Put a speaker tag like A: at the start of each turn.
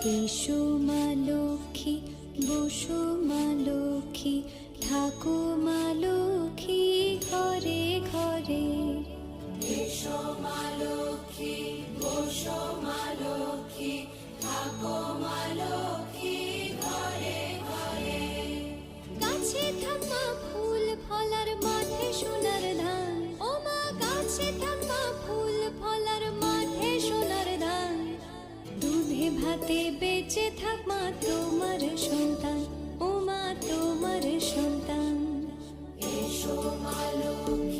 A: এসো মা লক্ষ্মী, বসো মা লক্ষ্মী, থাকো মা লক্ষ্মী ঘরে ঘরে।
B: এসো মা লক্ষ্মী, বসো মা লক্ষ্মী, থাকো মা লক্ষ্মী ঘরে ঘরে।
A: গাছে থাকা ফুল ফলার মাঠে সোনার ধান, ও মা গাছে থাকা ফুল ফলার মাঠে সোনার ধান। দুধে ভাতে বেঁচে থাক মা তোমার সন্তান, ও মা তোমার সন্তান।
B: এসো মা লক্ষ্মী,